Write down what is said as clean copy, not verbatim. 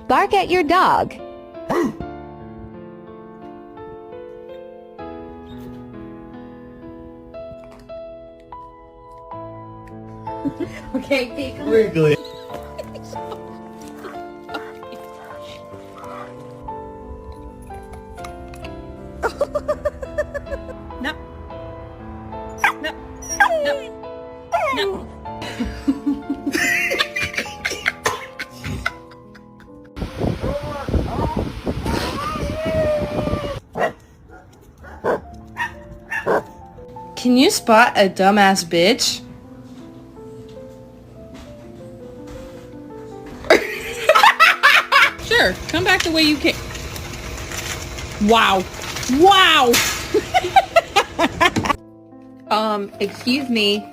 Bark at your dog. Okay, take a Wiggly. No. No. No. No. Can you spot a dumbass bitch? Sure, come back the way you came. Wow. Wow! Excuse me.